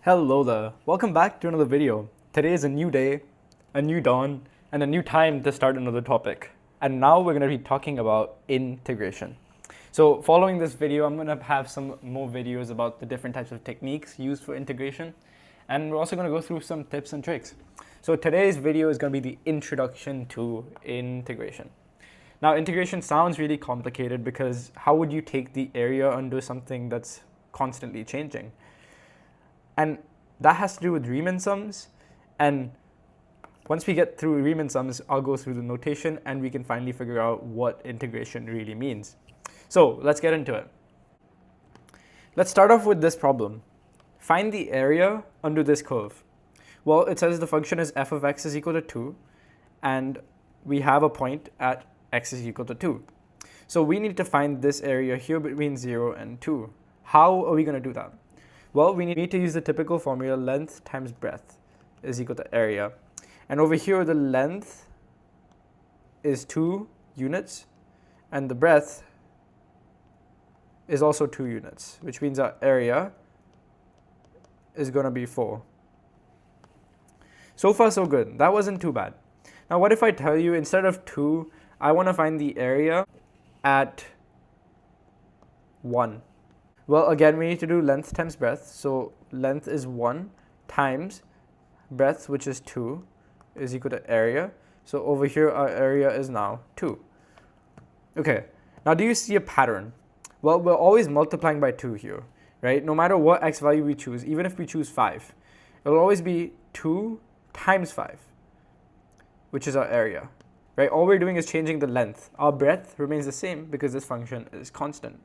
Hello there, welcome back to another video. Today is a new day, a new dawn, and a new time to start another topic. And now we're going to be talking about integration. So following this video, I'm going to have some more videos about the different types of techniques used for integration. And we're also going to go through some tips and tricks. So today's video is going to be the introduction to integration. Now integration sounds really complicated because how would you take the area under something that's constantly changing? And that has to do with Riemann sums. And once we get through Riemann sums, I'll go through the notation and we can finally figure out what integration really means. So let's get into it. Let's start off with this problem. Find the area under this curve. Well, it says the function is f of x is equal to 2, and we have a point at x is equal to 2. So we need to find this area here between 0 and 2. How are we going to do that? Well, we need to use the typical formula length times breadth is equal to area. And over here, the length is 2 units, and the breadth is also 2 units, which means our area is going to be 4. So far, so good. That wasn't too bad. Now, what if I tell you instead of 2, I want to find the area at 1? Well, again, we need to do length times breadth. So length is 1 times breadth, which is 2, is equal to area. So over here, our area is now 2. Okay, now do you see a pattern? Well, we're always multiplying by 2 here, right? No matter what x value we choose, even if we choose 5, it'll always be 2 times 5, which is our area, right? All we're doing is changing the length. Our breadth remains the same because this function is constant,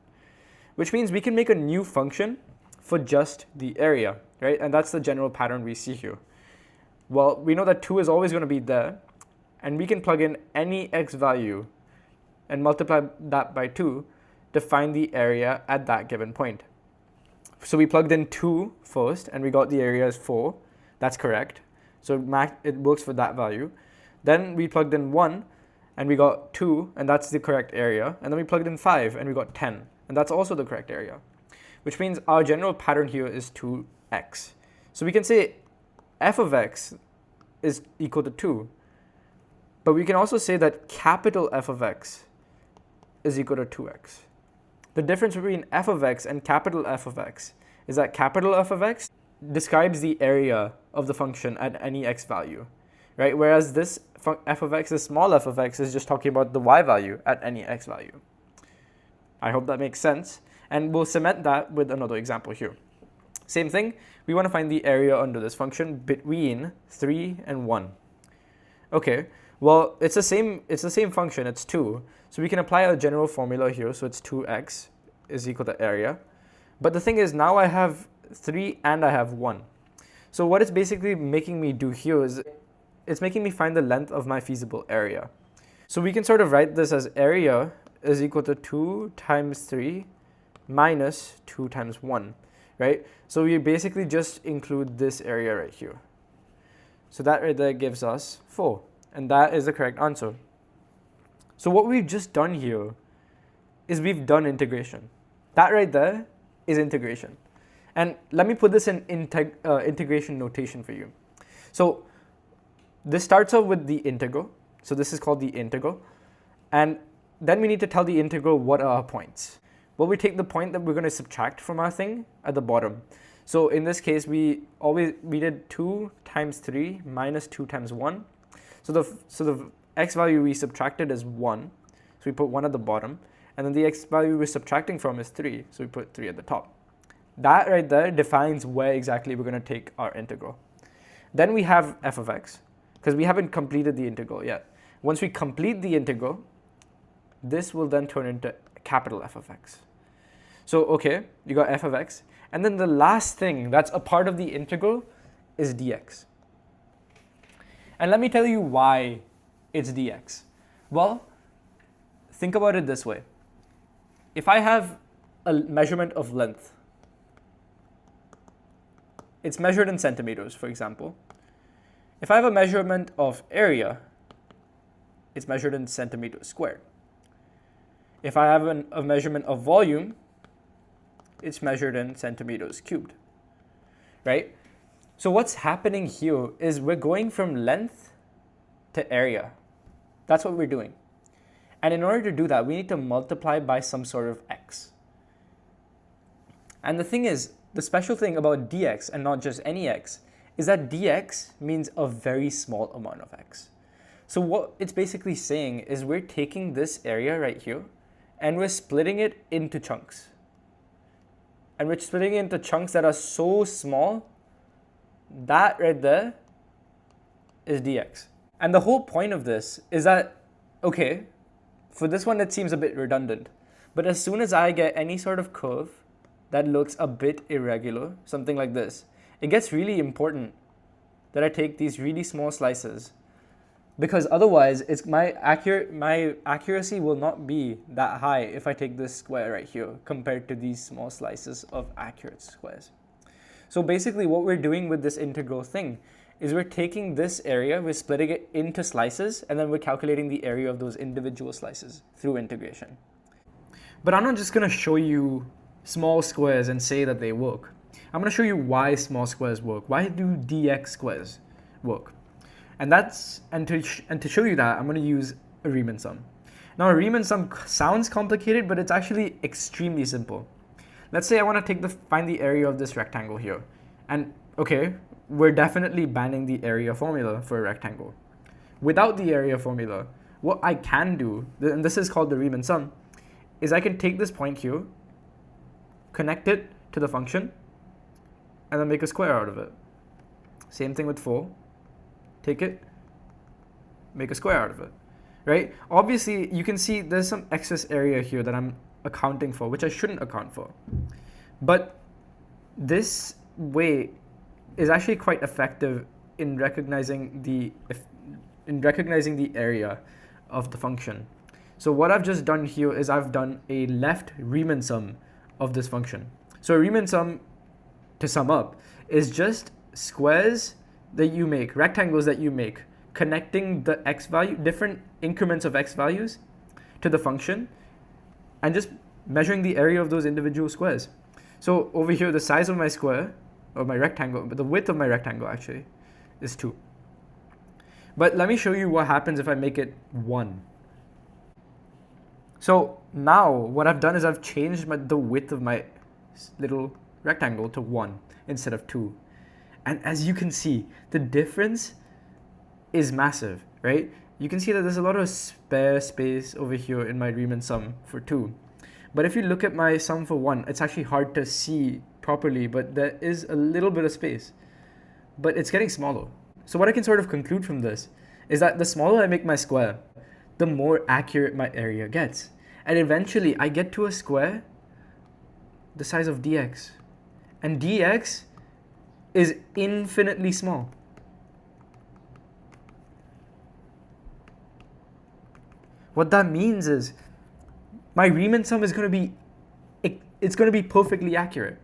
which means we can make a new function for just the area, right? And that's the general pattern we see here. Well, we know that 2 is always going to be there, and we can plug in any x value and multiply that by 2 to find the area at that given point. So we plugged in 2 first, and we got the area as 4. That's correct. So it works for that value. Then we plugged in 1, and we got 2, and that's the correct area. And then we plugged in 5, and we got 10. And that's also the correct area, which means our general pattern here is 2x. So we can say f of x is equal to 2, but we can also say that capital F of x is equal to 2x. The difference between f of x and capital F of x is that capital F of x describes the area of the function at any x value, right? Whereas this f of x, the small f of x, is just talking about the y value at any x value. I hope that makes sense, and we'll cement that with another example here. Same thing, we want to find the area under this function between 3 and 1. Okay, well, it's the same function, it's 2, so we can apply a general formula here, so it's 2x is equal to area. But the thing is, now I have 3 and I have 1. So what it's basically making me do here is it's making me find the length of my feasible area. So we can sort of write this as area is equal to 2 times 3 minus 2 times 1, right? So we basically just include this area right here. So that right there gives us 4, and that is the correct answer. So what we've just done here is we've done integration. That right there is integration. And let me put this in integration notation for you. So this starts off with the integral. So this is called the integral. And then we need to tell the integral what are our points. Well, we take the point that we're going to subtract from our thing at the bottom. So in this case, we did 2 times 3 minus 2 times 1. So the x value we subtracted is 1. So we put 1 at the bottom. And then the x value we're subtracting from is 3. So we put 3 at the top. That right there defines where exactly we're going to take our integral. Then we have f of x, because we haven't completed the integral yet. Once we complete the integral, this will then turn into capital F of x. So, okay, you got f of x. And then the last thing that's a part of the integral is dx. And let me tell you why it's dx. Well, think about it this way. If I have a measurement of length, it's measured in centimeters, for example. If I have a measurement of area, it's measured in centimeters squared. If I have a measurement of volume, it's measured in centimeters cubed, right? So what's happening here is we're going from length to area. That's what we're doing. And in order to do that, we need to multiply by some sort of x. And the thing is, the special thing about dx and not just any x is that dx means a very small amount of x. So what it's basically saying is we're taking this area right here and we're splitting it into chunks. And we're splitting it into chunks that are so small, that right there is dx. And the whole point of this is that, okay, for this one it seems a bit redundant, but as soon as I get any sort of curve that looks a bit irregular, something like this, it gets really important that I take these really small slices, because otherwise it's my accuracy will not be that high if I take this square right here compared to these small slices of accurate squares. So basically what we're doing with this integral thing is we're taking this area, we're splitting it into slices, and then we're calculating the area of those individual slices through integration. But I'm not just going to show you small squares and say that they work. I'm going to show you why small squares work. Why do dx squares work? And to show you that, I'm going to use a Riemann sum. Now a Riemann sum sounds complicated, but it's actually extremely simple. Let's say I want to find the area of this rectangle here. And okay, we're definitely banning the area formula for a rectangle. Without the area formula, what I can do, and this is called the Riemann sum, is I can take this point here, connect it to the function, and then make a square out of it. Same thing with 4. Take it, make a square out of it, right? Obviously, you can see there's some excess area here that I'm accounting for, which I shouldn't account for. But this way is actually quite effective in recognizing the area of the function. So what I've just done here is I've done a left Riemann sum of this function. So a Riemann sum, to sum up, is just squares that you make, rectangles that you make, connecting the x value, different increments of x values to the function, and just measuring the area of those individual squares. So over here, the size of my square, or my rectangle, but the width of my rectangle actually is 2. But let me show you what happens if I make it 1. So now what I've done is I've changed the width of my little rectangle to 1 instead of 2. And as you can see, the difference is massive, right? You can see that there's a lot of spare space over here in my Riemann sum for 2. But if you look at my sum for 1, it's actually hard to see properly, but there is a little bit of space. But it's getting smaller. So what I can sort of conclude from this is that the smaller I make my square, the more accurate my area gets. And eventually I get to a square the size of dx. And dx is infinitely small. What that means is my Riemann sum is going to be perfectly accurate,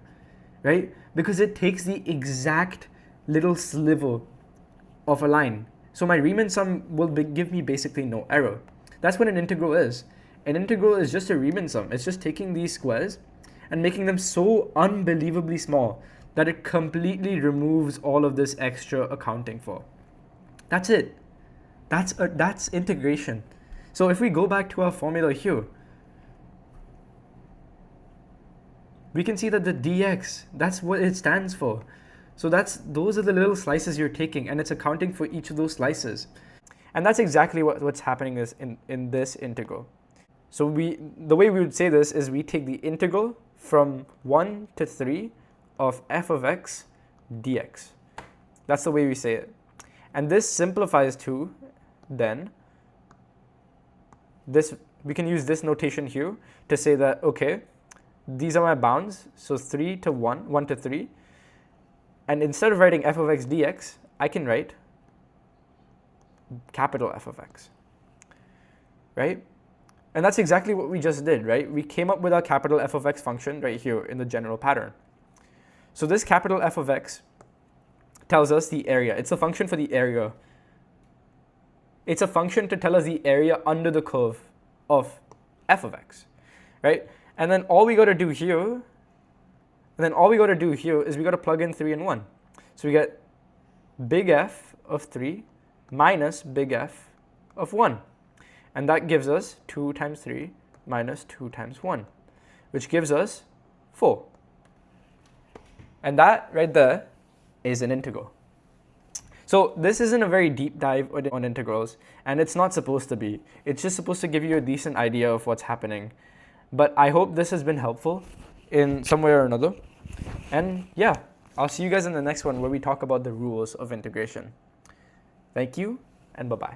right? Because it takes the exact little sliver of a line. So my Riemann sum will give me basically no error. That's what an integral is. An integral is just a Riemann sum. It's just taking these squares and making them so unbelievably small that it completely removes all of this extra accounting for. That's it. That's integration. So if we go back to our formula here, we can see that the dx, that's what it stands for. So those are the little slices you're taking, and it's accounting for each of those slices. And that's exactly what's happening is in this integral. So the way we would say this is we take the integral from 1 to 3 of f of x dx. That's the way we say it. And this simplifies to then we can use this notation here to say that, okay, these are my bounds, so 3 to 1, 1 to 3. And instead of writing f of x dx, I can write capital F of x, right? And that's exactly what we just did, right? We came up with our capital F of x function right here in the general pattern. So this capital F of x tells us the area. It's a function for the area. It's a function to tell us the area under the curve of f of x, right? And then all we got to do here is we got to plug in 3 and 1. So we get big F of 3 minus big F of 1. And that gives us 2 times 3 minus 2 times 1, which gives us 4. And that right there is an integral. So this isn't a very deep dive on integrals, and it's not supposed to be. It's just supposed to give you a decent idea of what's happening. But I hope this has been helpful in some way or another. And yeah, I'll see you guys in the next one where we talk about the rules of integration. Thank you, and bye-bye.